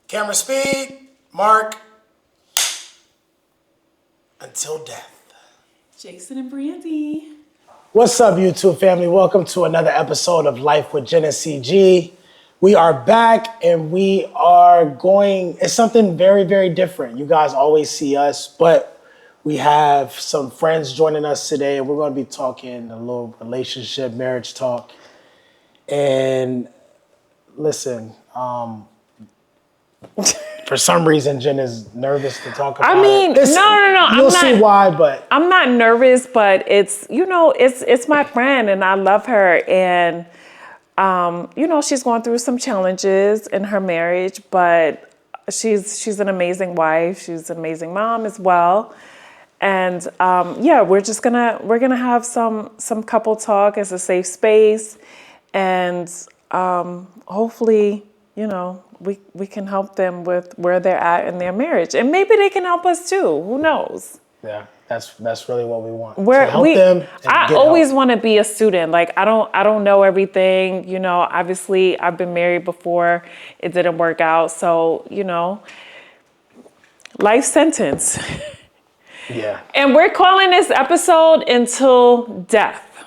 Camera speed, mark. Until death. Jason and Brandy. What's up, YouTube family? Welcome to another episode of Life with Jen and CG. We are back and we are going, it's something very, very different. You guys always see us, but we have some friends joining us today and we're going to be talking a little relationship, marriage talk. And listen, for some reason, Jen is nervous to talk about it. No. You'll see why, but I'm not nervous, but it's my friend and I love her. And, she's going through some challenges in her marriage, but she's an amazing wife. She's an amazing mom as well. And, we're gonna have some couple talk as a safe space. And, hopefully, we can help them with where they're at in their marriage, and maybe they can help us too. Who knows? Yeah, that's really what we want. To help them. I always want to be a student. Like I don't know everything. Obviously I've been married before. It didn't work out. So life sentence. Yeah. And we're calling this episode Until Death.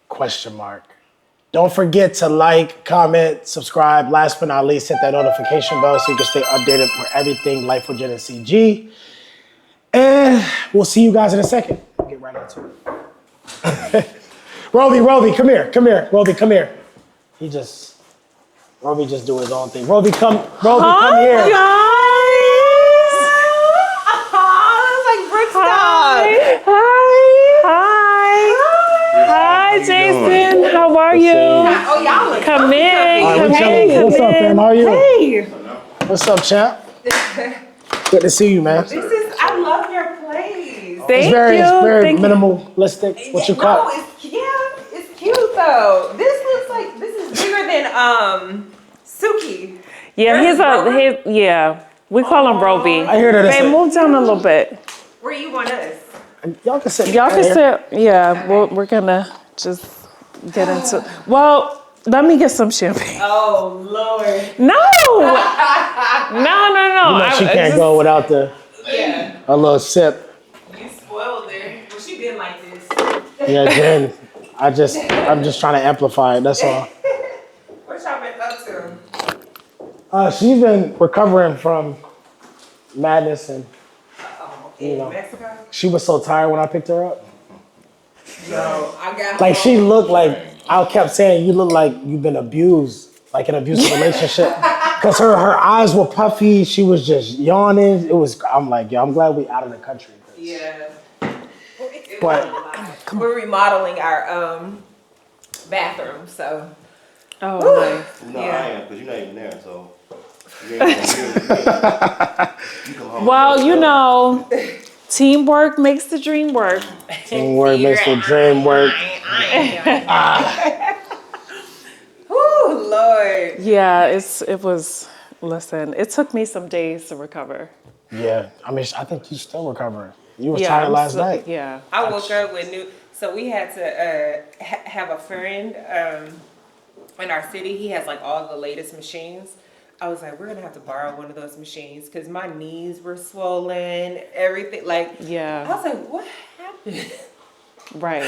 Question mark. Don't forget to like, comment, subscribe. Last but not least, hit that notification bell so you can stay updated for everything Life with Jen and CG. And we'll see you guys in a second. We'll get right into it. Roby, come here. Roby, come here. Roby just do his own thing. Roby, come here. Guys. That's like Brookstone. Hi, Jason. How are you? Oh, y'all look Come in. All right, Come chilling. in. What's up, fam? How are you? Hey. What's up, champ? Good to see you, man. I love your place. It's very minimalistic. What you call it? It's cute though. This is bigger than Suki. Yeah, we call him Roby. I hear that. Babe, move down a little bit. Where you want us? Y'all can sit. Yeah, we're gonna just get into. Well, let me get some champagne. Oh Lord. No. She can't go without a little sip. You spoiled her. Well, she been like this. Yeah, Jen. I'm just trying to amplify it. That's all. What y'all been up to? She's been recovering from madness and Mexico? she was so tired when I picked her up. No, I got Like she looked like I kept saying, you look like you've been abused, like an abusive relationship. Cause her eyes were puffy. She was just yawning. I'm like, I'm glad we out of the country. Yeah. But we're remodeling our bathroom, so. Oh, nice. No, Yeah. I am, because you're not even there, so. You come home. Well, teamwork makes the dream work. teamwork makes the dream work. Oh Lord. Yeah, it was. Listen, it took me some days to recover. Yeah, I think you're still recovering. You was Yeah, tired I'm last still- night. Yeah. I woke up with so we had to have a friend in our city. He has like all the latest machines. I was like, we're gonna have to borrow one of those machines because my knees were swollen, everything. Like, Yeah. I was like, what happened? Right.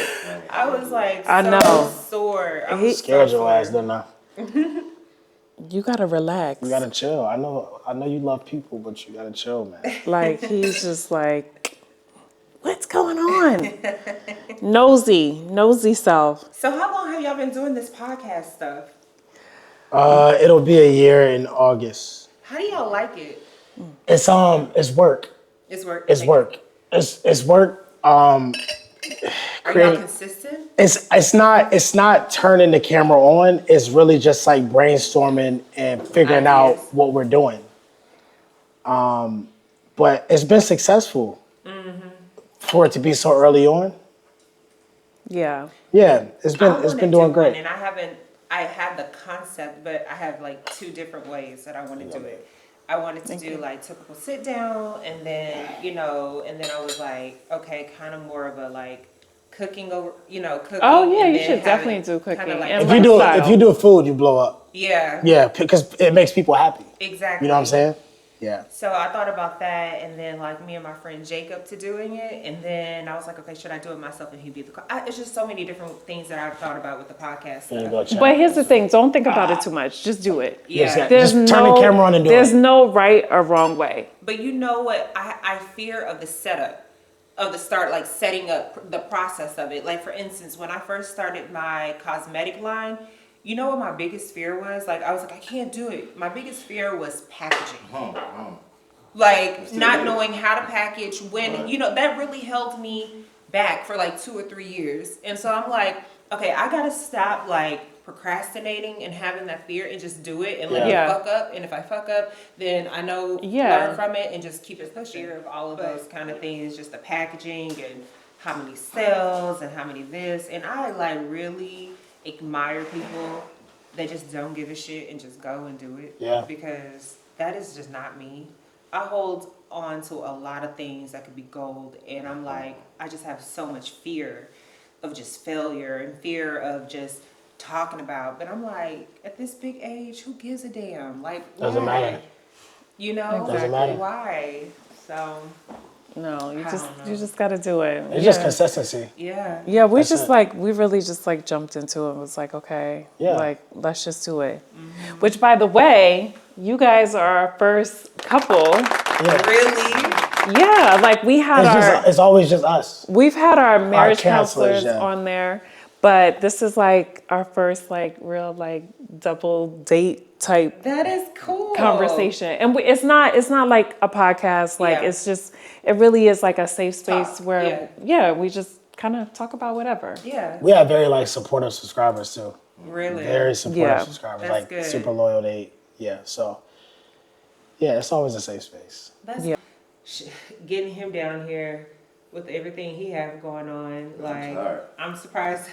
I was like, I so know. sore. I He- was Scared so your ass, sore. didn't I? You gotta relax. You gotta chill. I know you love people, but you gotta chill, man. Like he's just like, what's going on? Nosy self. So how long have y'all been doing this podcast stuff? It'll be a year in August. How do y'all like it? It's work. It's work. It's work. It's work. Are y'all consistent? It's not turning the camera on. It's really just like brainstorming and figuring out what we're doing. But it's been successful for it to be so early on. Yeah. Yeah, it's been doing great. And I have the concept, but I have like two different ways that I want to do it. I wanted to do like typical sit down, and then I was like, okay, kind of more of a like cooking over, cooking. Oh yeah, and you then should have definitely it do cooking. kinda like- and If you do food, you blow up. Yeah. Yeah, because it makes people happy. Exactly. You know what I'm saying? Yeah. So I thought about that, and then like me and my friend Jacob to doing it, and then I was like, okay, should I do it myself and he be the? It's just so many different things that I've thought about with the podcast. There you Stuff. go, Chad. But here's the thing: don't think about it too much. Just do it. Yeah. There's Just turn the camera on and do There's it. no right or wrong way. But you know what? I fear of the setup, of the start, like setting up the process of it. Like for instance, when I first started my cosmetic line, you know what my biggest fear was? Like I was like, I can't do it. My biggest fear was packaging. Like not knowing how to package when, you know, that really held me back for like 2 or 3 years. And so I'm like, okay, I gotta stop like procrastinating and having that fear and just do it and let me fuck up. And if I fuck up, then I know learn from it and just keep it pushing. Fear of all of those kind of things, just the packaging and how many sales and how many this. And I like really admire people that just don't give a shit and just go and do it. Yeah. Because that is just not me. I hold on to a lot of things that could be gold, and I'm like, I just have so much fear of just failure and fear of just talking about. But I'm like, at this big age, who gives a damn? Like, Doesn't why? matter. You know, Doesn't matter. Why? So No, you I just don't know. you just gotta do it. It's just consistency. yeah, Yeah, we That's just it. like we really just like jumped into it. It was like, okay, Yeah. like let's just do it. Which, by the way, you guys are our first couple. Yeah. really. Yeah, like we had It's always just us. we've had our marriage counselors, counselors yeah. on there, but this is like our first like real like double date type That is cool. conversation. And it's not like a podcast. Like Yeah. it's just it really is like a safe space Talk, where we just kind of talk about whatever. Yeah, We have very like supportive subscribers too. really. Very supportive Yeah. subscribers. That's like good. super loyal. So yeah, it's always a safe space. That's Yeah. getting him down here with everything he have going on. Like, tired. I'm surprised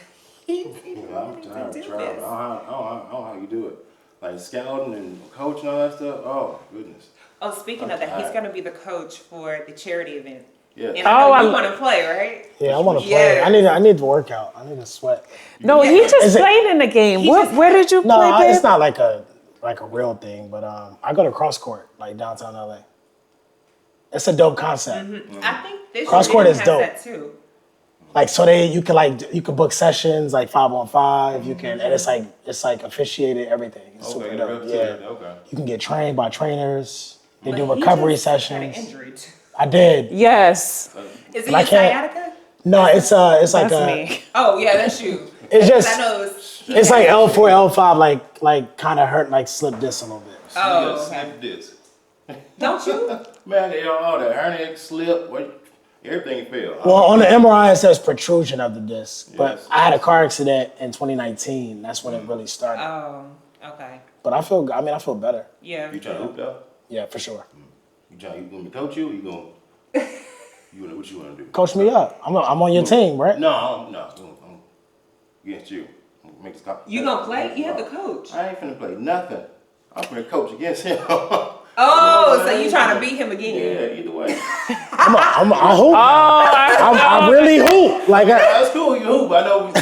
he's I'm tired to of do traveling. I this. don't know how you do it. Like scouting and coaching and all that stuff. Oh, goodness. Oh, speaking of that, he's gonna be the coach for the charity event. Yeah. And I know I you lo- want to play, right? Yeah, I want to play. Yes. I need to work out. I need to sweat. No, he just Is it- played in the game. He just- Where did you No, play, babe? it's not like a real thing, but I go to cross court like downtown LA. It's a dope concept. I think this Cross court event is has dope. that too. Like so you can book sessions like 5-on-5. You can and it's like officiated everything. It's super Okay, dope. yeah. Yeah. Okay. You can get trained by trainers. They do But he recovery just had sessions. an injury too. I did. Yes, Is But I it can't- sciatica? No, it's like that's a. me. Oh yeah, that's you. It's just. I know It's like L4, L5, like kind of hurt, like slip disc a little bit. Oh, Yes, okay. snap this. Don't you? Man, they all that hernia, slip, everything fell. Well, on the MRI it says protrusion of the disc, but Yes. I had a car accident in 2019. That's when it really started. Oh, okay. But I feel better. Yeah. You trying to hoop though? Yeah, for sure. You gonna coach you? Or you gonna what you wanna do? Coach me up. I'm on your team, right? No, I'm against you. Make this You gonna play? You have to coach. I ain't finna play nothing. I'm finna coach against him. Oh, so you trying to beat him again? Yeah, either way. I hoop. I really hoop. Like That's cool, you hoop. I know.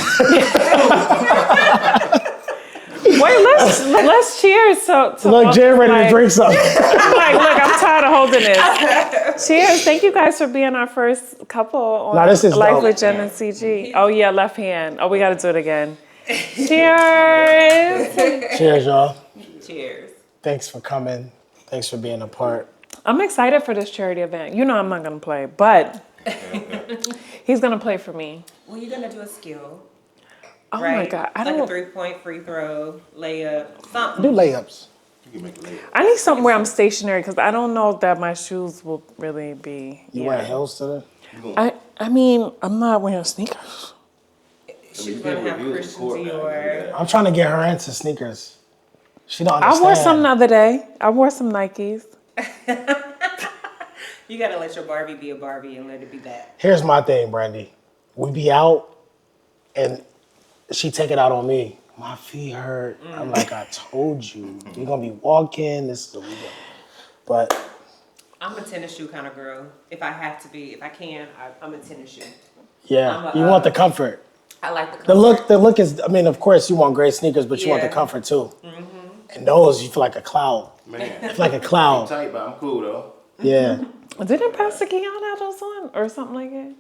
Wait, let's cheers. So look, Jay ready to drink something. Look, I'm tired of holding this. Cheers! Thank you guys for being our first couple on Nah, this is Life dope. with Jen and CG. Oh yeah, left hand. Oh, we got to do it again. Cheers! Cheers, y'all. Cheers. Thanks for coming. Thanks for being a part. I'm excited for this charity event. You know I'm not gonna play, but he's gonna play for me. Well, you're gonna do a skill. Oh right? my god, I like don't. a 3-point free throw, layup, something. Do layups. You can make a layup. I need something where I'm stationary because I don't know that my shoes will really be. You wear heels today? I mean, I'm not wearing sneakers. She's gonna have Christian Dior. I'm trying to get her into sneakers. She don't I understand. wore some the other day. I wore some Nikes. You gotta let your Barbie be a Barbie and let it be that. Here's my thing, Brandy. We be out, and she take it out on me. My feet hurt. I'm like, I told you. You're gonna be walking. This is the weekend. But I'm a tennis shoe kind of girl. If I have to be, if I can, I'm a tennis shoe. yeah, I'm a, you want the comfort. I like the The comfort. look is. I mean, of course, you want great sneakers, but you want the Yeah. comfort too. And those, you feel like a cloud. Man, You feel like a I'm cloud. tight, but I'm cool though. Yeah. Didn't Pastor Keon have those on or something like that?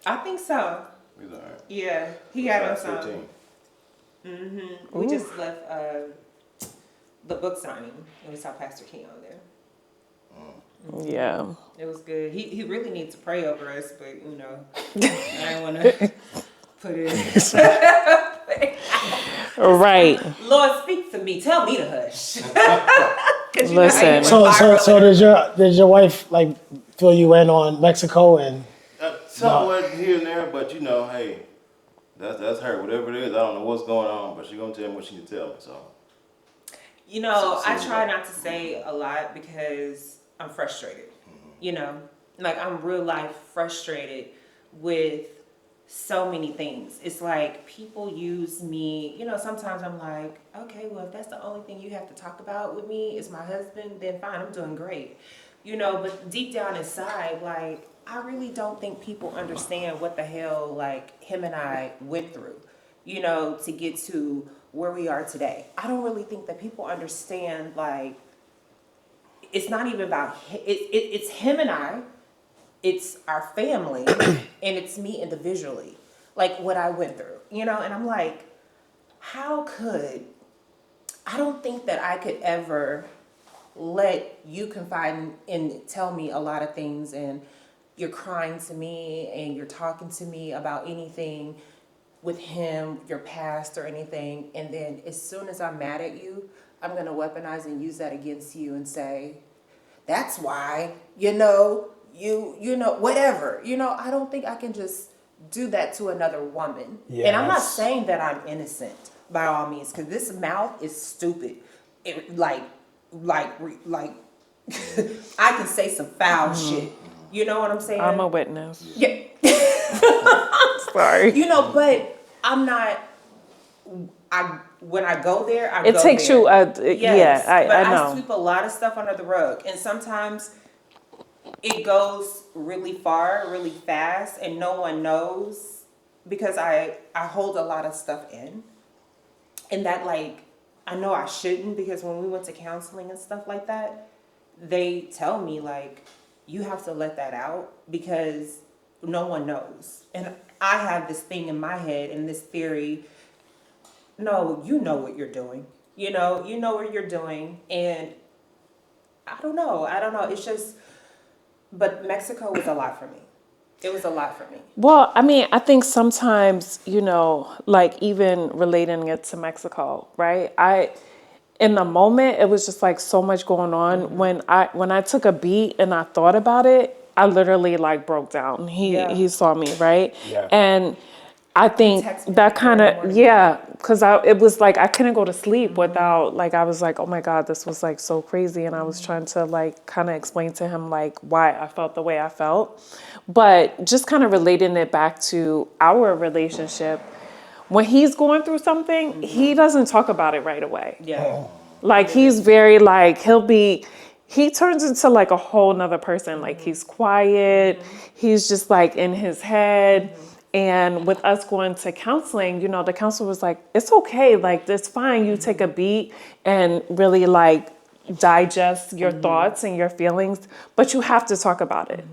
I think so. He's all right. Yeah, he had us Size on. 15. We just left the book signing, and we saw Pastor Keon there. Yeah. It was good. He really needs to pray over us, but you know, I don't want to put it. Right. Lord, speak to me. Tell me to hush. 'Cause you know how Listen. you went So viral. did your wife like fill you in on Mexico and Somewhat here and there, but you know, hey, that's her. Whatever it is, I don't know what's going on, but she gonna tell me what she can tell me. So. You know, I So- try not to say a lot because I'm frustrated. You know, like I'm real life frustrated with so many things. It's like people use me, you know, sometimes I'm like, okay, well, if that's the only thing you have to talk about with me is my husband, then fine, I'm doing great. You know, but deep down inside, like, I really don't think people understand what the hell, like, him and I went through, you know, to get to where we are today. I don't really think that people understand, like, it's not even about, it's him and I, it's our family, and it's me individually, like what I went through, you know? And I'm like, I don't think that I could ever let you confide and tell me a lot of things, and you're crying to me and you're talking to me about anything with him, your past or anything, and then as soon as I'm mad at you, I'm gonna weaponize and use that against you and say, that's why, you know, whatever. You know, I don't think I can just do that to another woman. Yeah, And I'm not that's- saying that I'm innocent by all means, because this mouth is stupid. It like I can say some foul shit. You know what I'm saying? I'm a witness. Yeah. Sorry. You know, but I'm not. When I go there, I It go takes there. you Yes, yeah, but I know. I sweep a lot of stuff under the rug, and sometimes it goes really far, really fast, and no one knows because I hold a lot of stuff in, and that like I know I shouldn't, because when we went to counseling and stuff like that, they tell me like you have to let that out because no one knows, and I have this thing in my head and this theory. No, you know what you're doing. You know what you're doing. And I don't know. It's just, but Mexico was a lot for me. It was a lot for me. Well, I mean, I think sometimes, you know, like even relating it to Mexico, right? In the moment, it was just like so much going on. Mm-hmm. When I took a beat and I thought about it, I literally like broke down. He saw me, right? Yeah. And I think Text me that kind early of, morning. yeah, because it was like I couldn't go to sleep without, like, I was like, oh my God, this was like so crazy. And I was trying to like kind of explain to him like why I felt the way I felt. But just kind of relating it back to our relationship, when he's going through something, he doesn't talk about it right away. Yeah. Like he's very like, he turns into like a whole nother person. Like he's quiet. He's just like in his head. And with us going to counseling, you know, the counselor was like, it's okay. Like, it's fine. You take a beat and really like digest your thoughts and your feelings, but you have to talk about it.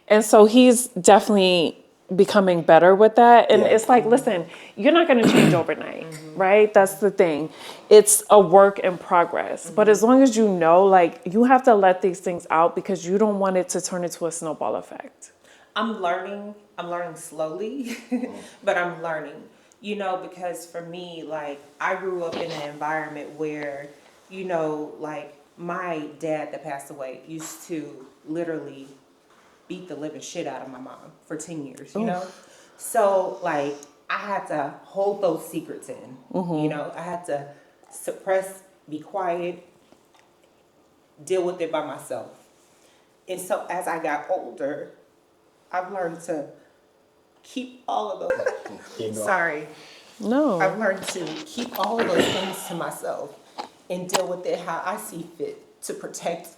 And so he's definitely becoming better with that. And it's like, listen, you're not going to change overnight, right? That's the thing. It's a work in progress. But as long as you know, like, you have to let these things out because you don't want it to turn into a snowball effect. I'm learning slowly, but I'm learning, you know, because for me, like, I grew up in an environment where, you know, like, my dad that passed away used to literally beat the living shit out of my mom for 10 years, you know? So, like, I had to hold those secrets in, you know? I had to suppress, be quiet, deal with it by myself. And so as I got older, I've learned to keep all of those. Sorry. No. I've learned to keep all of those things to myself and deal with it how I see fit to protect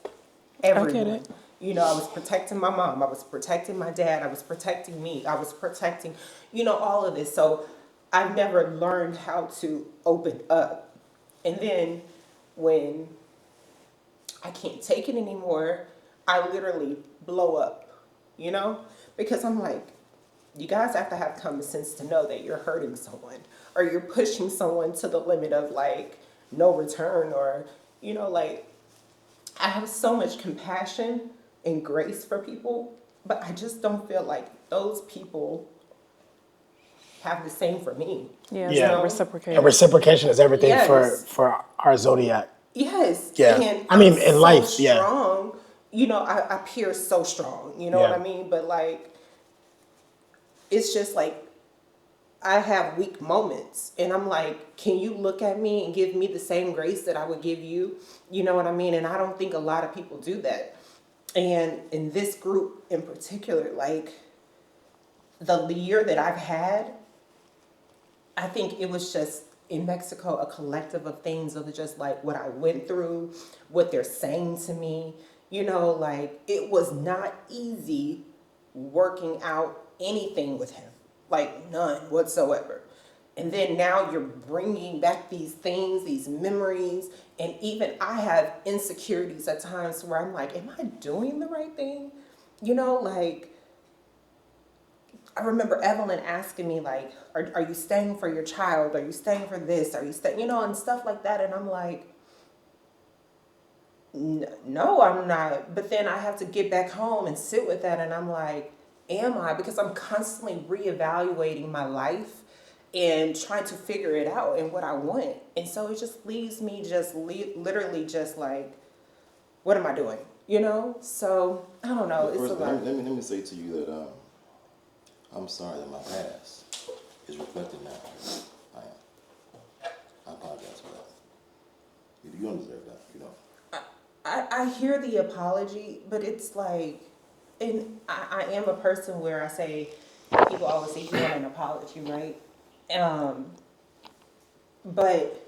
everyone. I get it. You know, I was protecting my mom. I was protecting my dad. I was protecting me. I was protecting, you know, all of this. So I've never learned how to open up. And then when I can't take it anymore, I literally blow up, you know? Because I'm like, you guys have to have common sense to know that you're hurting someone or you're pushing someone to the limit of like no return, or, you know, like, I have so much compassion and grace for people, but I just don't feel like those people have the same for me. Yeah, Yeah. so reciprocate. And reciprocation is everything Yes. for our zodiac. Yes. Yeah. And I mean, I'm in so life, yeah. strong. You know, I appear so strong. You know Yeah. what I mean? But like, it's just like I have weak moments, and I'm like, can you look at me and give me the same grace that I would give you? You know what I mean? And I don't think a lot of people do that. And in this group in particular, like the year that I've had, I think it was just in Mexico a collective of things of just like what I went through, what they're saying to me. You know, like it was not easy working out anything with him, like none whatsoever. And then now you're bringing back these things, these memories, and even I have insecurities at times where I'm like, am I doing the right thing? You know, like I remember Evelyn asking me like, are you staying for your child? Are you staying for this? Are you staying, you know, and stuff like that. And I'm like, no, I'm not. But then I have to get back home and sit with that. And I'm like, am I? Because I'm constantly reevaluating my life and trying to figure it out and what I want. And so it just leaves me just literally just like, what am I doing? You know? So I don't know. But It's first, a lot. let me say to you that I'm sorry that my past is reflected now. I am. I apologize for that. You don't deserve that. You know. I hear the apology, but it's like, and I am a person where I say, people always say you want an apology, right? But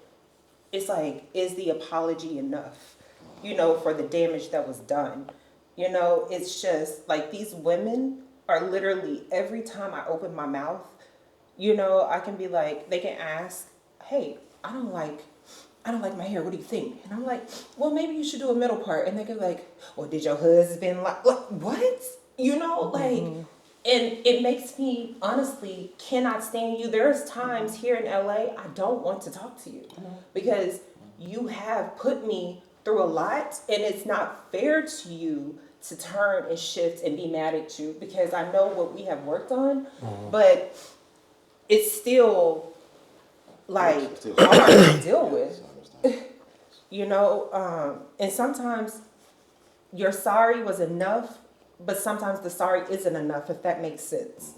it's like, is the apology enough, you know, for the damage that was done? You know, it's just like these women are literally, every time I open my mouth, you know, I can be like, they can ask, hey, I don't like my hair. What do you think? And I'm like, well, maybe you should do a middle part. And they go like, well, did your husband like what? You know, like, and it makes me honestly cannot stand you. There's times here in LA I don't want to talk to you because you have put me through a lot, and it's not fair to you to turn and shift and be mad at you because I know what we have worked on, but it's still like hard to deal with. You know, and sometimes your sorry was enough, but sometimes the sorry isn't enough, if that makes sense.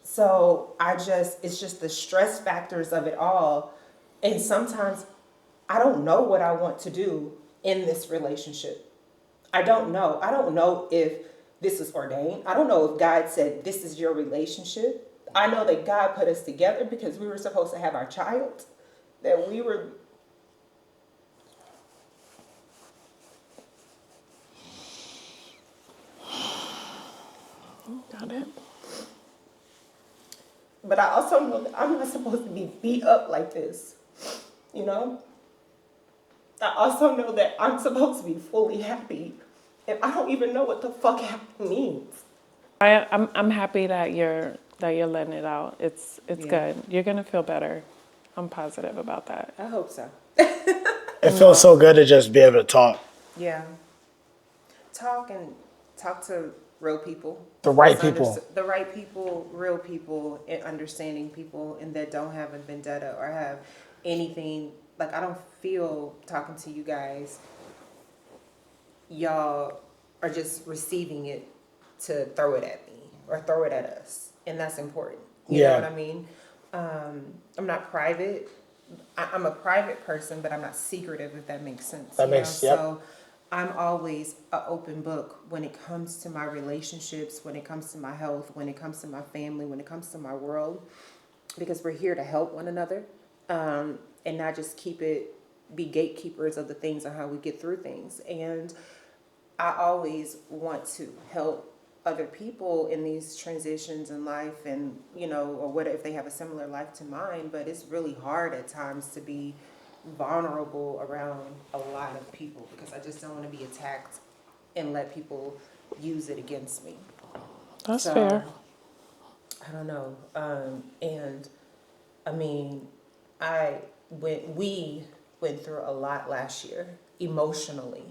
So it's just the stress factors of it all. And sometimes I don't know what I want to do in this relationship. I don't know. I don't know if this is ordained. I don't know if God said, this is your relationship. I know that God put us together because we were supposed to have our child, that we were. Got it. But I also know that I'm not supposed to be beat up like this, you know? I also know that I'm supposed to be fully happy, and I don't even know what the fuck happy means. I'm happy that you're letting it out. It's Yeah. good. You're gonna feel better. I'm positive about that. I hope so. It feels so good to just be able to talk. Yeah. Talk to real people. The right people. The right people, real people, and understanding people, and that don't have a vendetta or have anything. Like, I don't feel talking to you guys, y'all are just receiving it to throw it at me or throw it at us. And that's important. You know what I mean? I'm not private. I'm a private person, but I'm not secretive, if that makes sense. That makes, yep. So I'm always an open book when it comes to my relationships, when it comes to my health, when it comes to my family, when it comes to my world, because we're here to help one another, and not just be gatekeepers of the things and how we get through things. And I always want to help other people in these transitions in life, and, you know, or what if they have a similar life to mine, but it's really hard at times to be vulnerable around a lot of people because I just don't want to be attacked and let people use it against me. That's So, fair. I don't know. And I mean, we went through a lot last year emotionally.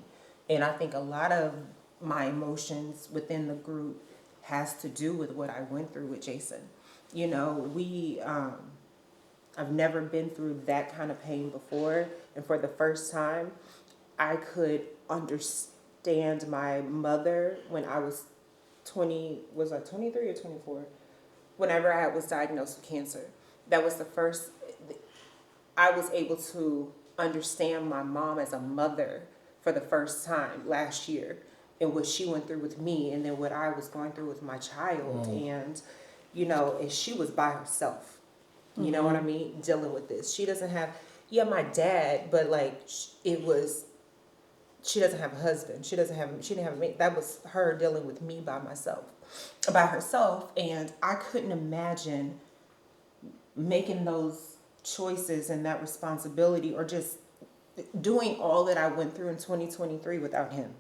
And I think a lot of my emotions within the group has to do with what I went through with Jason. You know, I've never been through that kind of pain before. And for the first time, I could understand my mother when I was 23 or 24? Whenever I was diagnosed with cancer. That was the first, I was able to understand my mom as a mother for the first time last year and what she went through with me and then what I was going through with my child. And, you know, and she was by herself. You know what I mean? Dealing with this. She doesn't have, my dad, but like she doesn't have a husband. She didn't have me. That was her dealing with me by herself. And I couldn't imagine making those choices and that responsibility or just doing all that I went through in 2023 without him.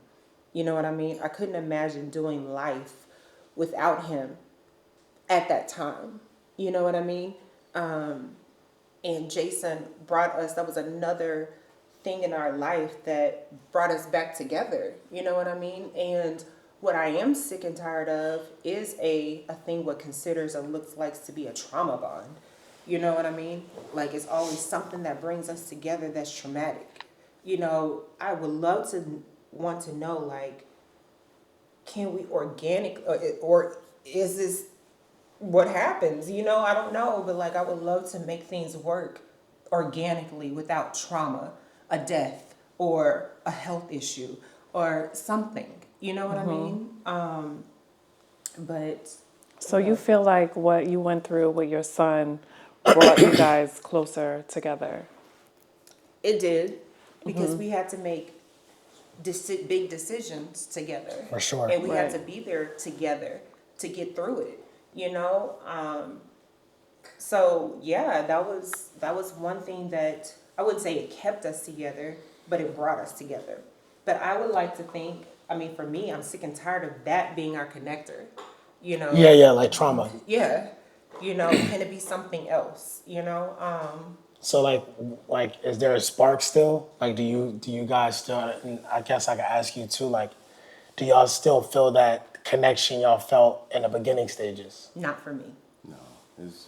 You know what I mean? I couldn't imagine doing life without him at that time. You know what I mean? And Jason brought us, that was another thing in our life that brought us back together. You know what I mean? And what I am sick and tired of is a thing what considers or looks like to be a trauma bond. You know what I mean? Like it's always something that brings us together that's traumatic. You know, I would love to want to know, like, can we or is this what happens? You know, I don't know, but like I would love to make things work organically without trauma, a death or a health issue or something. You know what I mean? But So you feel like what you went through with your son brought you guys closer together? it did because we had to make big decisions together. For sure. And we had Right. to be there together to get through it, you know? So yeah, that was one thing that I wouldn't say it kept us together, but it brought us together. But I would like to think, I mean, for me, I'm sick and tired of that being our connector, you know? Yeah, like trauma. Yeah. You know, can it be something else, you know? So like, is there a spark still? Like, do you guys still? And I guess I could ask you too. Like, do y'all still feel that connection y'all felt in the beginning stages? Not for me. No,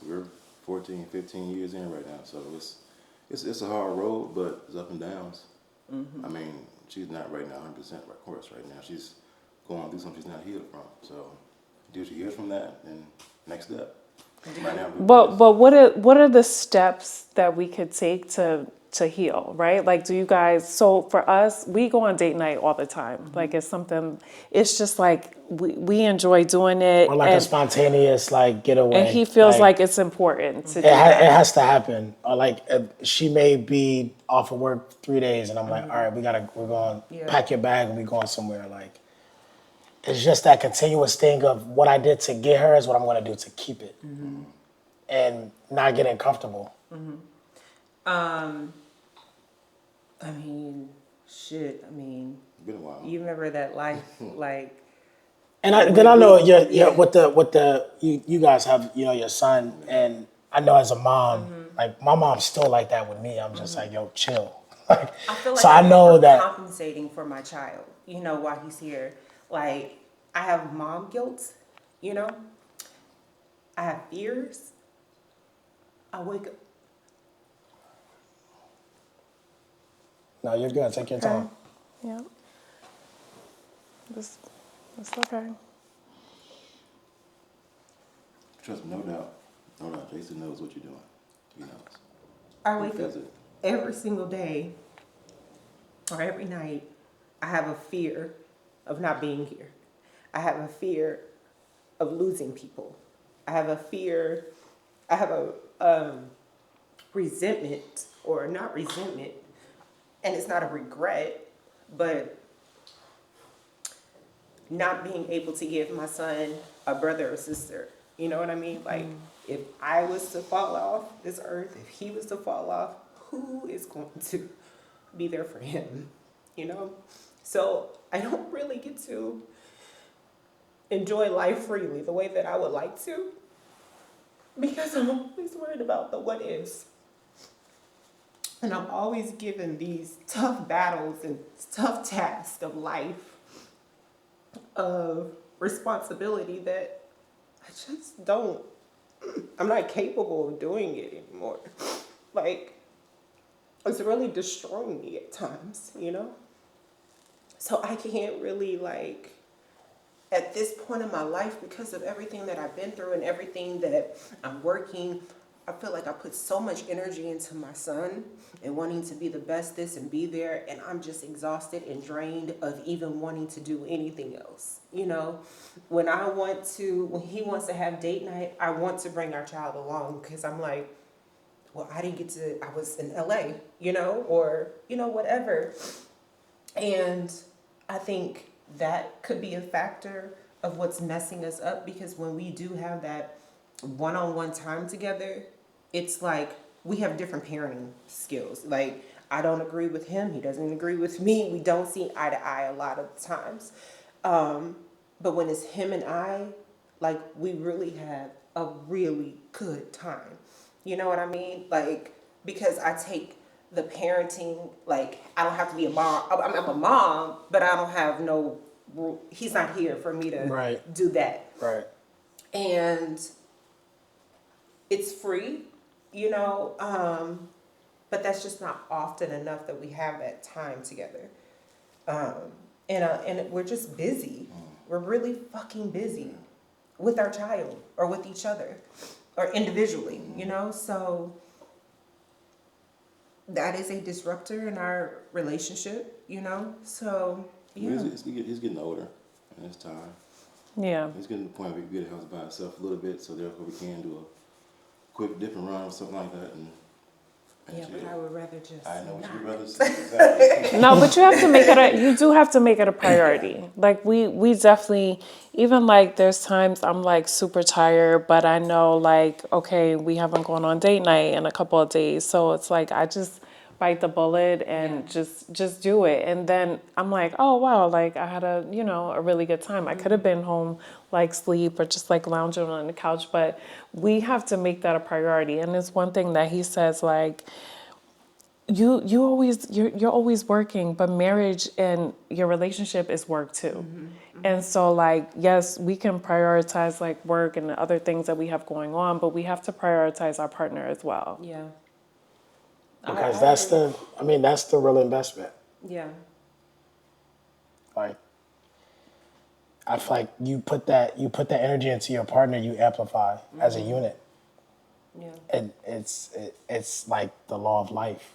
we're 14, 15 years in right now, so it's a hard road, but it's up and downs. I mean, she's not right now 100% of course right now. She's going through something she's not healed from. So, until she heals from that, then next step. Right now, But what are the steps that we could take to heal, right? Like, do you guys? So for us, we go on date night all the time. Like it's something. It's just like we enjoy doing it, Or like a spontaneous like getaway? and he feels like it's important to do it that. has to happen. Or like she may be off of work 3 days, and I'm like, all right, we're going Yeah. pack your bag and we going somewhere. Like it's just that continuous thing of what I did to get her is what I'm going to do to keep it, and not getting comfortable. I mean, shit. I mean, it's been a while. you remember that life, like, And I know you guys have your son, and I know as a mom, like my mom's still like that with me. I'm just like, yo, chill. Like, I feel like so I know I'm that. compensating for my child, you know, while he's here. Like, I have mom guilt, you know. I have fears. I wake up. No, you're good. Take your time. Yeah. That's okay. Trust me, no doubt. Jason knows what you're doing. He knows. I He wake up feels it. every single day or every night. I have a fear of not being here. I have a fear of losing people. I have a resentment, or not resentment, and it's not a regret, but not being able to give my son a brother or sister. You know what I mean? Like, if I was to fall off this earth, if he was to fall off, who is going to be there for him, you know? So I don't really get to enjoy life freely the way that I would like to, because I'm always worried about the what ifs. And I'm always given these tough battles and tough tasks of life, of responsibility that I just don't, I'm not capable of doing it anymore. Like, it's really destroying me at times, you know? So I can't really, like, at this point in my life, because of everything that I've been through and everything that I'm working, I feel like I put so much energy into my son and wanting to be the best this and be there, and I'm just exhausted and drained of even wanting to do anything else. You know, when he wants to have date night, I want to bring our child along, because I'm like, well, I was in LA, you know, or, you know, whatever. And I think that could be a factor of what's messing us up, because when we do have that one-on-one time together, it's like we have different parenting skills. Like, I don't agree with him, he doesn't agree with me, we don't see eye to eye a lot of times. But when it's him and I, like, we really have a really good time. You know what I mean? Like, because I take the parenting, like, I don't have to be a mom. I'm a mom, but I don't have no, he's not here for me to do that. Right. And it's free, you know, but that's just not often enough that we have that time together. And we're just busy. We're really fucking busy with our child or with each other or individually, you know? So that is a disruptor in our relationship, you know? So, yeah. He's getting older, and it's time. Yeah. He's getting to the point where he can get a house by himself a little bit, so therefore we can do a quick different run or something like that. And Yeah, but I would rather just. I know what not. you'd rather say. Exactly. No, but you have to make it you do have to make it a priority. Like we definitely, even like there's times I'm like super tired, but I know like, okay, we haven't gone on date night in a couple of days. So it's like, I just bite the bullet and just do it. And then I'm like, oh wow, like I had a really good time. I could have been home like sleep or just like lounging on the couch, but we have to make that a priority. And it's one thing that he says, like, you're always working, but marriage and your relationship is work too. Mm-hmm. And so like, yes, we can prioritize like work and the other things that we have going on, but we have to prioritize our partner as well. Yeah. Because that's the real investment. Yeah. Like, I feel like you put that energy into your partner, you amplify as a unit. Yeah. And it's like the law of life.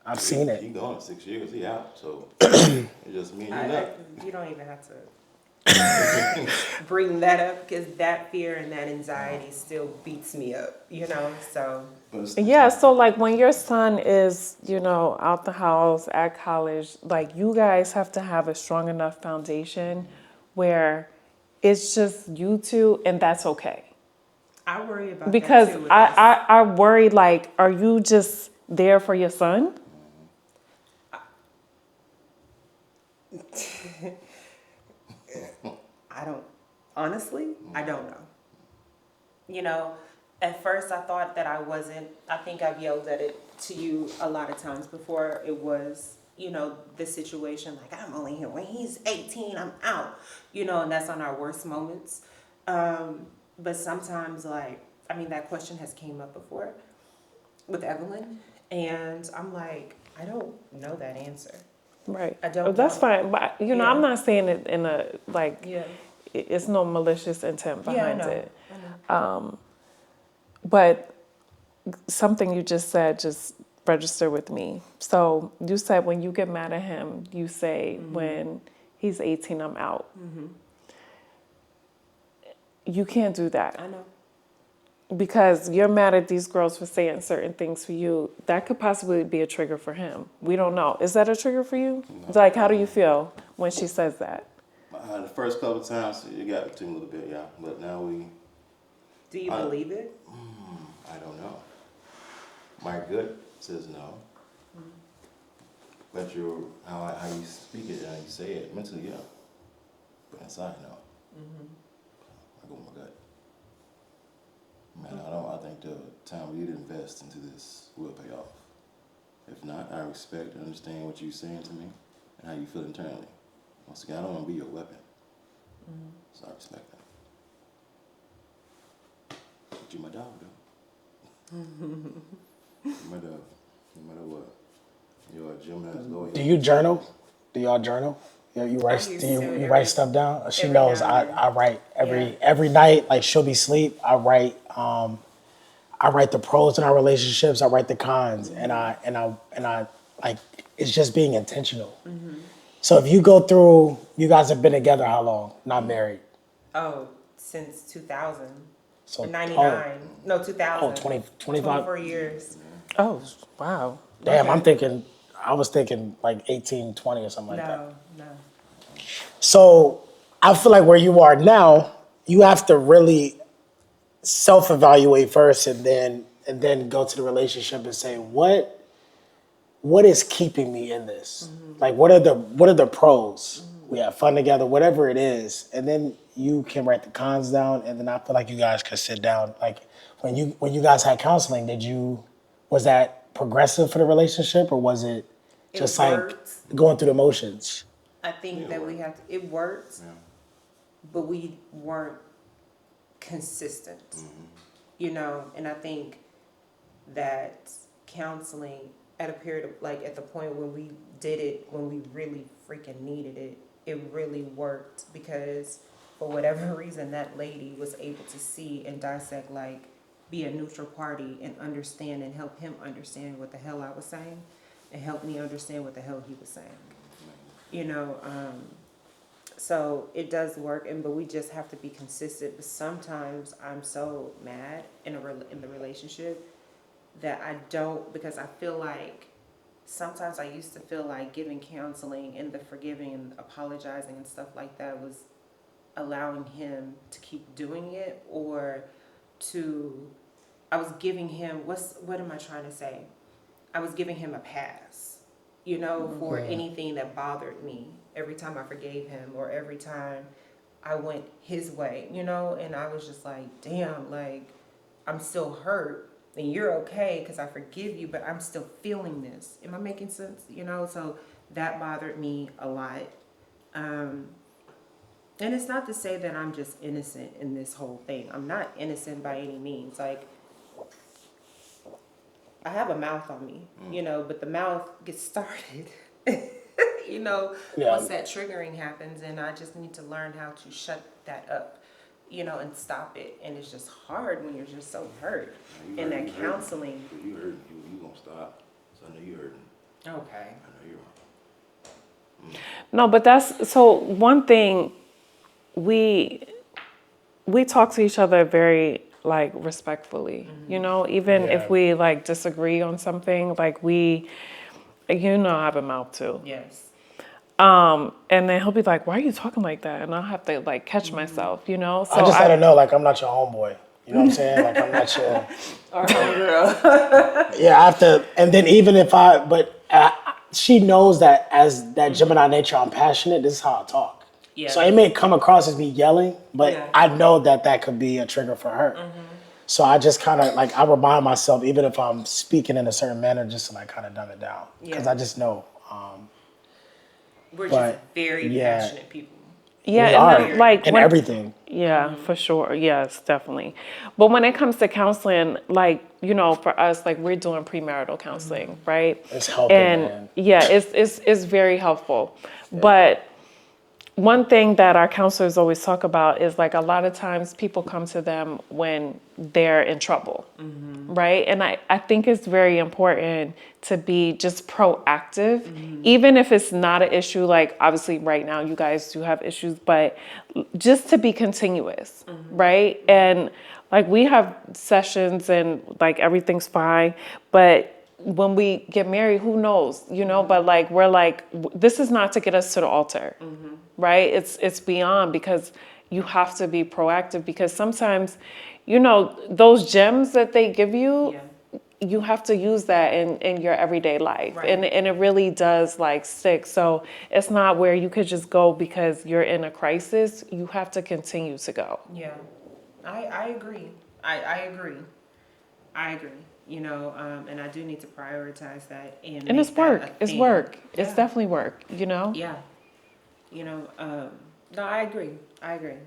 I've seen it. He gone 6 years. He out. So it just means you're not. You don't even have to bring that up, because that fear and that anxiety still beats me up, you know? So. Yeah, so like when your son is, out the house at college, like you guys have to have a strong enough foundation where it's just you two and that's okay. I worry about because that too. I worry, like, are you just there for your son? I don't know. You know, at first I thought that I wasn't. I think I've yelled at it to you a lot of times before. It was, the situation, like, I'm only here when he's 18, I'm out, and that's on our worst moments. But sometimes, like, that question has came up before with Evelyn, and I'm like, I don't know that answer. Right. I don't That's know. fine. But, I'm not saying it in a, like, Yeah. It's no malicious intent behind it. I know. But something you just said just registered with me. So you said when you get mad at him, you say, when he's 18, I'm out. Mm-hmm. You can't do that. I know. Because you're mad at these girls for saying certain things for you. That could possibly be a trigger for him. We don't know. Is that a trigger for you? No. Like, how do you feel when she says that? The first couple of times, it got to me a little bit, yeah. But now Do you believe it? I don't know. My gut says no. But how you speak it and how you say it, mentally, yeah. But inside, no. I go with my gut. Man, I think the time we need to invest into this will pay off. If not, I respect and understand what you're saying to me and how you feel internally. Once again, I don't want to be your weapon. So I respect that. But you my dog, though. You my dog. No matter what. You're a Gemini's loyal. Do you journal? Do y'all journal? Yeah, you write. used Do you, to you every- write stuff down? She every knows now and then. I write Yeah. every night. Like she'll be asleep. I write. I write the pros in our relationships. I write the cons, and I like it's just being intentional. So if you go through, you guys have been together how long? Not married. Oh, since 2000. So 99. No, 2000. Oh, 20, 25. 24 years. Oh, wow. Damn, Okay. I was thinking like 18, 20 or something like that. No. So I feel like where you are now, you have to really self-evaluate first and then go to the relationship and say, what is keeping me in this? Like what are the pros? We have fun together, whatever it is. And then you can write the cons down, and then I feel like you guys could sit down. Like when you guys had counseling, was that progressive for the relationship, or was it just like worked. going through the motions? I think that it worked, but we weren't consistent, and I think that counseling at a period of, like, at the point when we did it, when we really freaking needed it, it really worked because for whatever reason, that lady was able to see and dissect, like, be a neutral party and understand and help him understand what the hell I was saying and help me understand what the hell he was saying. So it does work, but we just have to be consistent. But sometimes I'm so mad in the relationship that I don't, because I feel like sometimes I used to feel like giving counseling and the forgiving and apologizing and stuff like that was allowing him to keep doing it, or I was giving him, what am I trying to say? I was giving him a pass, for anything that bothered me every time I forgave him or every time I went his way, and I was just like, damn, like, I'm still hurt and you're okay because I forgive you, but I'm still feeling this. Am I making sense? So that bothered me a lot. And it's not to say that I'm just innocent in this whole thing. I'm not innocent by any means. Like, I have a mouth on me, but the mouth gets started, once that triggering happens, and I just need to learn how to shut that up, and stop it. And it's just hard when you're just so hurt. And that counseling. You hurting, you gonna stop. So I know you hurting. Okay. I know you are. No, but that's, so one thing, we talk to each other very, like, respectfully, even if we, like, disagree on something, like, I have a mouth too. Yes. And then he'll be like, why are you talking like that? And I'll have to, like, catch myself, So I just let her know, like, I'm not your homeboy. You know what I'm saying? Like, I'm not your... Or homegirl. Yeah, I have to... And then even if she knows that as that Gemini nature, I'm passionate, this is how I talk. Yeah. So it may come across as me yelling, but Yeah. I know that could be a trigger for her. So I just kind of, like, I remind myself, even if I'm speaking in a certain manner, just to, like, kind of dumb it down. Because Yeah. I just know. We're But, just very yeah. passionate people. Yeah, We and are then, like, in everything. Yeah, for sure. Yes, definitely. But when it comes to counseling, like, for us, like, we're doing premarital counseling, right? It's helping, and man. yeah, it's very helpful. But one thing that our counselors always talk about is, like, a lot of times people come to them when they're in trouble, right? And I think it's very important to be just proactive, even if it's not an issue. Like, obviously right now you guys do have issues, but just to be continuous, right? And, like, we have sessions and, like, everything's fine, but when we get married, who knows, but, like, we're like, this is not to get us to the altar, right? It's beyond, because you have to be proactive, because sometimes, those gems that they give you, you have to use that in your everyday life. Right. And it really does like stick. So it's not where you could just go because you're in a crisis. You have to continue to go. Yeah, I agree. I agree. I agree. You know, and I do need to prioritize that and And make it's that work. a It's thing. work. It's Yeah. definitely work, you know? Yeah. You know, no, I agree. I agree.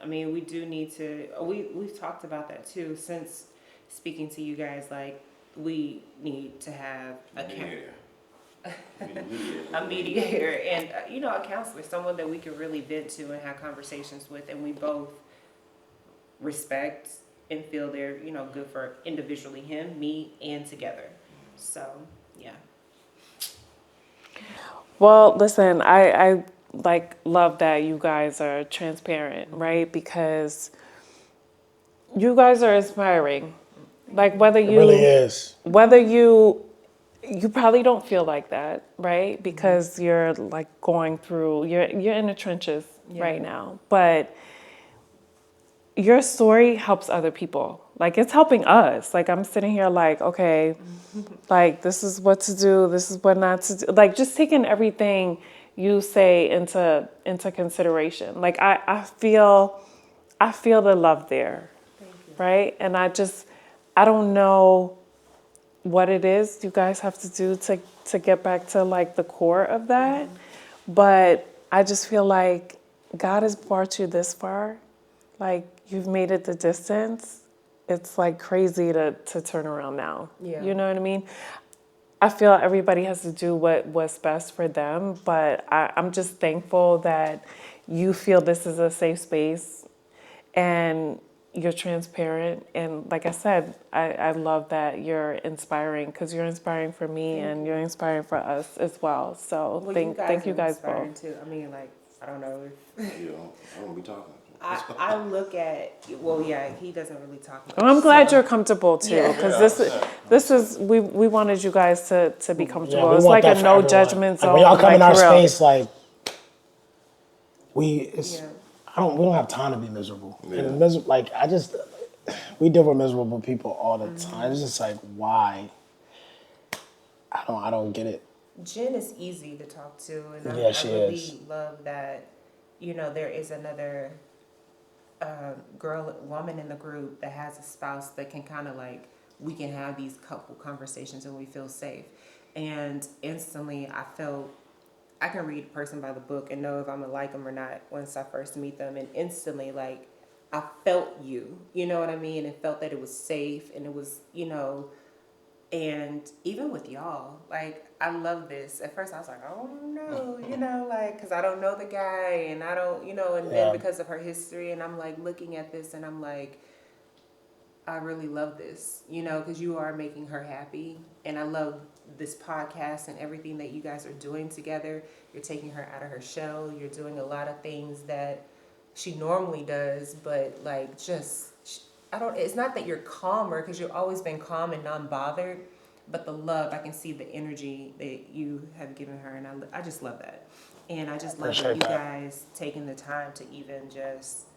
I mean, we do need to. We've talked about that too since speaking to you guys. Like, we need to have Mediator. a mediator and you know, a counselor, someone that we can really vent to and have conversations with, and we both respect and feel they're, you know, good for individually him, me, and together. So yeah. Well, listen, I like love that you guys are transparent, right? Because you guys are inspiring. Like whether It really you is. you probably don't feel like that, right? Because you're like going through you're in the trenches Yeah. right now. But your story helps other people. Like it's helping us. Like I'm sitting here like, okay, like this is what to do, this is what not to do. Like just taking everything you say into consideration. Like I feel the love there. Right? And I don't know what it is you guys have to do to get back to like the core of that. But I just feel like God has brought you this far. Like you've made it the distance. It's like crazy to turn around now. Yeah. You know what I mean? I feel everybody has to do what's best for them, but I'm just thankful that you feel this is a safe space and you're transparent. And like I said, I love that you're inspiring because you're inspiring for me and you're inspiring for us as well. So thank you are guys inspiring both. too. I mean, like, I don't know if You know, I won't be talking. I look at, well, yeah, he doesn't really talk much. Well, I'm glad so- you're comfortable too, Yeah. because this is we wanted you guys to be comfortable. we it's want like that a for no everyone. judgment zone. Like when y'all come in our for real. space, like it's Yeah. we don't have time to be miserable. Yeah. And we deal with miserable people all the time. It's just like why? I don't get it. Jen is easy to talk to, and Yeah, I she really is. love that. You know, there is another woman in the group that has a spouse that can kind of like, we can have these couple conversations and we feel safe. And instantly, I can read a person by the book and know if I'm gonna like them or not once I first meet them. And instantly, like, I felt you know what I mean? And felt that it was safe and it was, you know. And even with y'all, like, I love this. At first I was like, oh no, you know, like, because I don't know the guy and I don't, you know, and Yeah. then because of her history, and I'm like looking at this and I'm like, I really love this, you know, because you are making her happy. And I love this podcast and everything that you guys are doing together. You're taking her out of her shell. You're doing a lot of things that she normally does, but like it's not that you're calmer, because you've always been calm and non-bothered, but the love, I can see the energy that you have given her, and I just love that. And I just love that Appreciate you that. guys taking the time to even just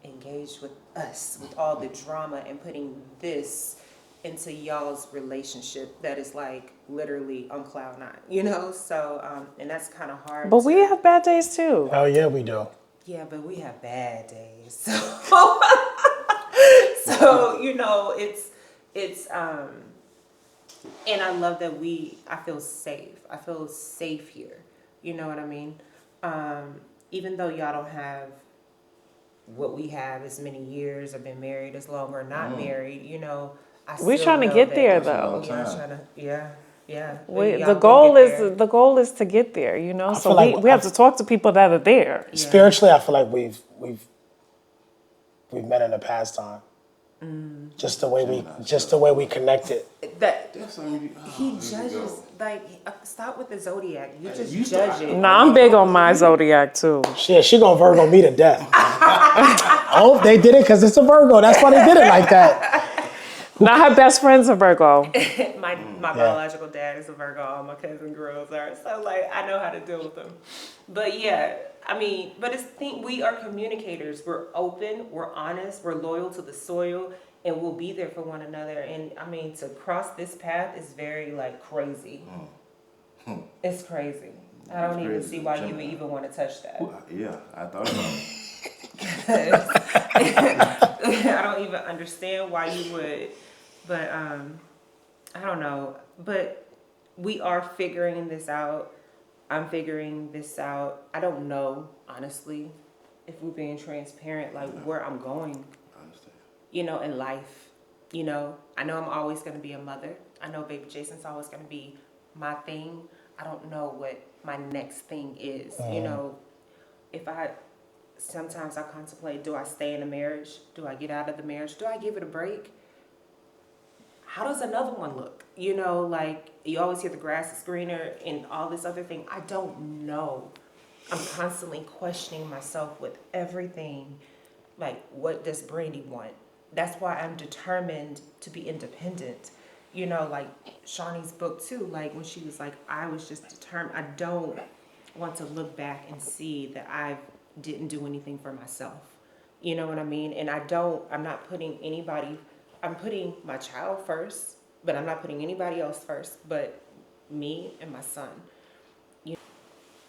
engage with us, with all the drama, and putting this into y'all's relationship that is like literally on cloud nine, you know? So, and that's kind of hard. But we have bad days too. Hell yeah, we do. Yeah, but we have bad days. So you know, it's and I love that I feel safe. I feel safe here. You know what I mean? Even though y'all don't have what we have as many years, or been married as long, or not married, you know, We're still trying to know get that- there That's a long though. Yeah, I'm time. trying to, yeah. The goal is to get there, you know. So feel like we have to talk to people that are there. Yeah. Spiritually, I feel like we've met in the past time. Just the way we connected. That That's something you, he here we judges, go. like, stop with the zodiac. You just you judge start- it. Nah, I'm big on my zodiac too. Shit, she gonna Virgo me to death. Oh, they did it because it's a Virgo. That's why they did it like that. Now her best friend's a Virgo. My biological dad is a Virgo. All my cousin girls are. So like, I know how to deal with them. But yeah, I mean, but we are communicators. We're open. We're honest. We're loyal to the soil. and we'll be there for one another. And I mean, to cross this path is very like crazy. It's crazy. I don't even see why you would even want to touch that. Yeah, I thought about it. I don't even understand why you would, but I don't know. But we are figuring this out. I'm figuring this out. I don't know, honestly, if we're being transparent, like where I'm going, I understand. In life. I know I'm always going to be a mother. I know baby Jason's always going to be my thing. I don't know what my next thing is. Sometimes I contemplate, do I stay in a marriage? Do I get out of the marriage? Do I give it a break? How does another one look? Like you always hear the grass is greener and all this other thing. I don't know. I'm constantly questioning myself with everything. Like, what does Brandy want? That's why I'm determined to be independent. Like Shawnee's book too, like when she was like, I was just determined. I don't want to look back and see that I didn't do anything for myself. You know what I mean? And I'm not putting anybody, I'm putting my child first, but I'm not putting anybody else first but me and my son.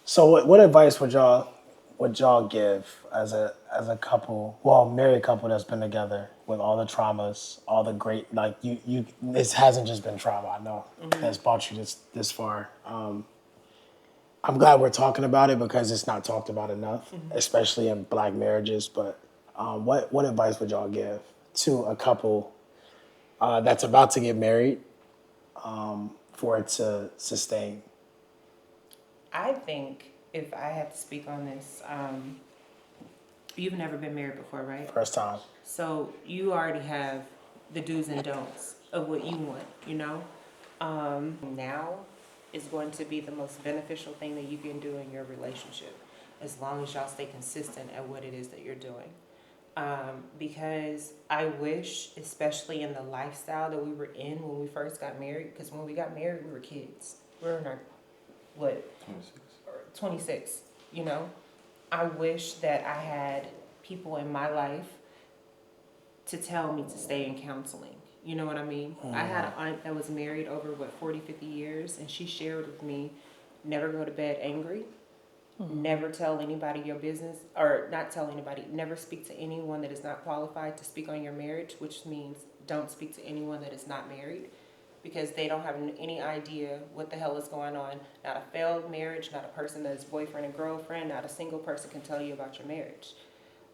So what advice would y'all give as a couple, well, married couple that's been together with all the traumas, all the great, like you this hasn't just been trauma, I know, that's brought you this far. I'm glad we're talking about it because it's not talked about enough, especially in Black marriages. But what advice would y'all give to a couple that's about to get married for it to sustain? I think if I had to speak on this, you've never been married before, right? First time. So you already have the do's and don'ts of what you want, Now is going to be the most beneficial thing that you can do in your relationship, as long as y'all stay consistent at what it is that you're doing. Because I wish, especially in the lifestyle that we were in when we first got married, because when we got married, we were kids. We were in our, 26, I wish that I had people in my life to tell me to stay in counseling. You know what I mean? I had an aunt that was married over, 40, 50 years, and she shared with me, never go to bed angry, never tell anybody your business, or not tell anybody, never speak to anyone that is not qualified to speak on your marriage, which means don't speak to anyone that is not married, because they don't have any idea what the hell is going on. Not a failed marriage, not a person that is boyfriend and girlfriend, not a single person can tell you about your marriage.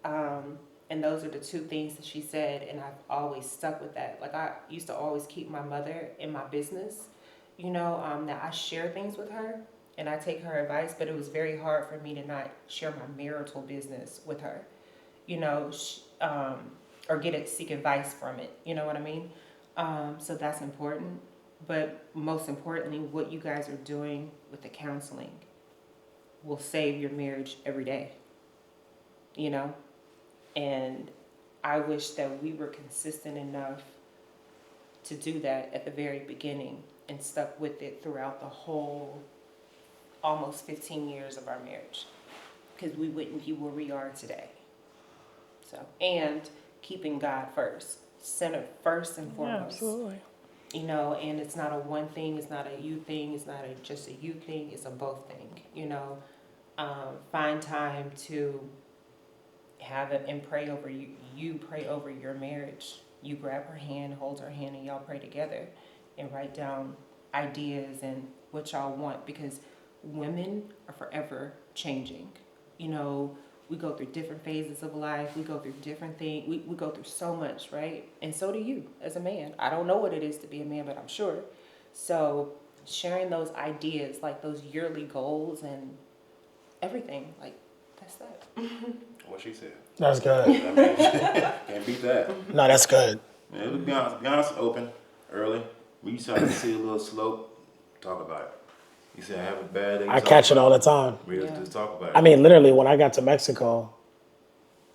And those are the two things that she said, and I've always stuck with that. Like, I used to always keep my mother in my business, that I share things with her, and I take her advice, but it was very hard for me to not share my marital business with her, or seek advice from it, you know what I mean? So that's important, but most importantly, what you guys are doing with the counseling will save your marriage every day, And I wish that we were consistent enough to do that at the very beginning and stuck with it throughout the whole almost 15 years of our marriage, because we wouldn't be where we are today. So, and keeping God first, center first and foremost. Yeah, absolutely. And it's not a one thing, it's not a you thing, it's not just a you thing, it's a both thing. Find time to have it and pray over you. You pray over your marriage. You grab her hand, hold her hand, and y'all pray together and write down ideas and what y'all want, because women are forever changing. We go through different phases of life. We go through different things. We go through so much, right? And so do you as a man. I don't know what it is to be a man, but I'm sure. So sharing those ideas, like those yearly goals and everything, like that's that. What she said. That's good. I mean, can't beat that. No, that's good. Yeah, be honest, open, early. We try to see a little slope, talk about it. You say I have a bad day. I catch it all the time. We just talk about it. I mean, literally, when I got to Mexico,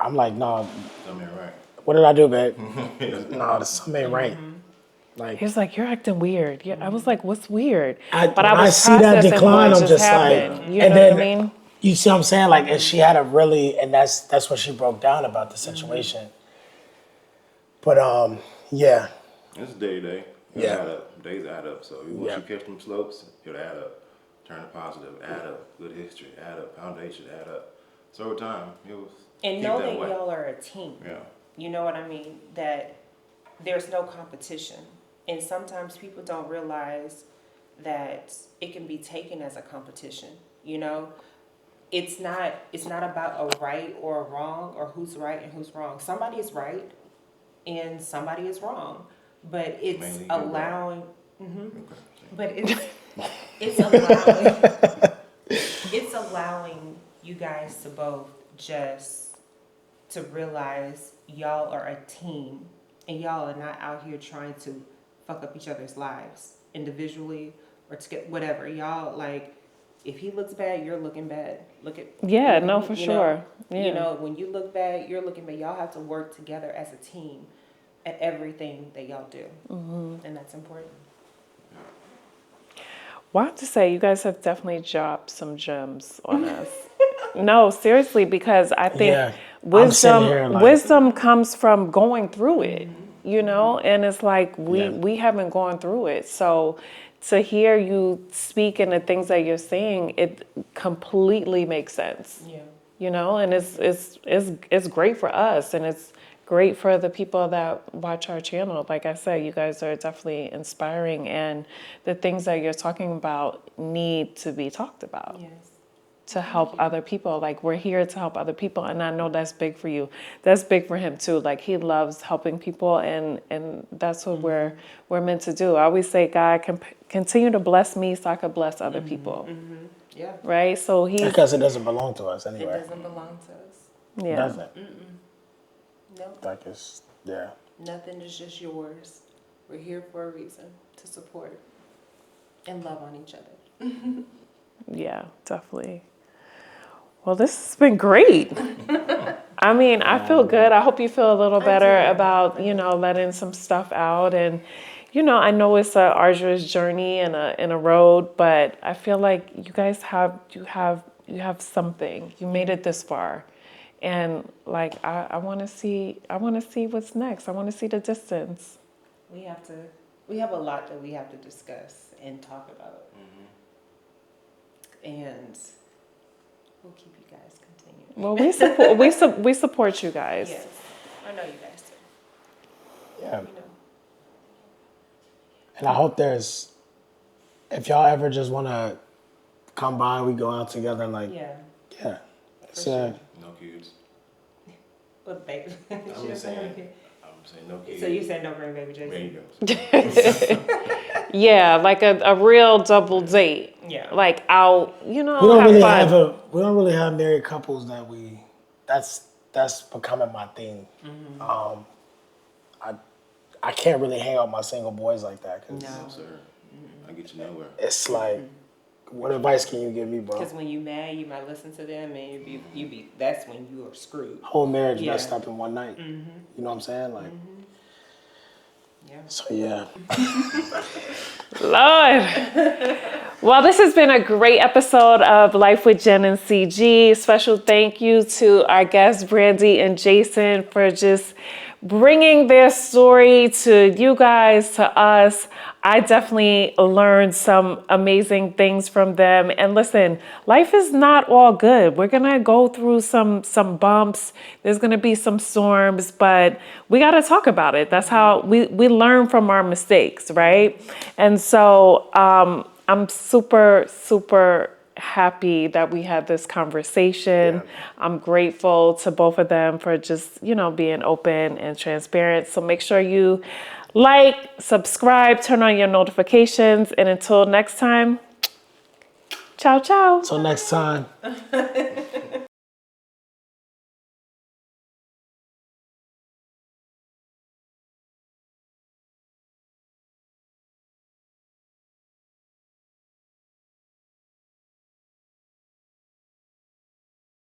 I'm like, no, Something ain't right. what did I do, babe? No, something ain't right. Like, He was like, "You're acting weird." Yeah, I was like, "What's weird?" I was see that processing decline, what I'm just happened. like, You and know then what I mean? you see what I'm saying? Like, and she had a really, and that's what she broke down about the situation. But Yeah. It's day to day. It'll Yeah. add up. Days add up. So once Yeah. you catch them slopes, it'll add up. Turn to positive, add up. Good history, add up. Foundation, add up. So over time, you'll And keep know that that way. y'all are a team. Yeah. You know what I mean? That there's no competition. And sometimes people don't realize that it can be taken as a competition. You know? It's not about a right or a wrong or who's right and who's wrong. Somebody is right and somebody is wrong. But it's Mainly you're allowing Okay. but it's allowing it's allowing you guys to both just to realize y'all are a team and y'all are not out here trying to fuck up each other's lives individually or to get whatever. Y'all like if he looks bad, you're looking bad. Look at Yeah, no, for you sure. know, Yeah. You know, when you look bad, you're looking bad. Y'all have to work together as a team at everything that y'all do, and that's important. Well, I have to say, you guys have definitely dropped some gems on us. No, seriously, because I think Yeah. I'm sitting wisdom here like- wisdom comes from going through it, you know, and it's like we haven't gone through it. So to hear you speak and the things that you're saying, it completely makes sense. Yeah. You know, and it's great for us, and it's great for the people that watch our channel. Like I said, you guys are definitely inspiring, and the things that you're talking about need to be talked about Yes. to help other people. Like, we're here to help other people, and I know that's big for you. That's big for him too. Like, he loves helping people, and that's what we're meant to do. I always say, God, continue to bless me so I could bless other people. Yeah. Right? So he's Because it doesn't belong to us It anyway. doesn't belong to us. It yeah. doesn't. No. Like it's, yeah. Nothing is just yours. We're here for a reason to support and love on each other. Yeah, definitely. Well, this has been great. I mean, I feel good. I hope you feel a little better about, you know, letting some stuff out. And, you know, I know it's an arduous journey and a road, but I feel like you guys have something. You made it this far. And like I want to see what's next. I want to see the distance. We have a lot that we have to discuss and talk about. And we'll keep you guys continuing. Well, we support you guys. Yes. I know you guys do. Yeah. You know. And I hope if y'all ever just want to come by, we go out together. Like, Yeah. yeah. It's, sure. No kids. But baby. I'm just saying no kids. So you said no bring baby Jason? There you go. Yeah, like a real double date. Yeah. Like out, you know, we don't have really fun. we don't really have married couples that's becoming my thing. I can't really hang out with my single boys like that. 'Cause No. No, sir. I get you nowhere. it's like, what advice can you give me, bro? Because when you mad, you might listen to them, and you be that's when you are screwed. Whole marriage Yeah. messed up in one night. You know what I'm saying? Like, Yeah. so yeah. Lord. Well, this has been a great episode of Life with Jen and CG. Special thank you to our guests, Brandy and Jason, for just bringing their story to you guys, to us. I definitely learned some amazing things from them. And listen, life is not all good. We're gonna go through some bumps. There's gonna be some storms, but we gotta talk about it. That's how we learn from our mistakes, right? And so I'm super, super happy that we had this conversation. I'm grateful to both of them for just, you know, being open and transparent. So make sure you like, subscribe, turn on your notifications, and until next time, ciao, ciao. Until next time.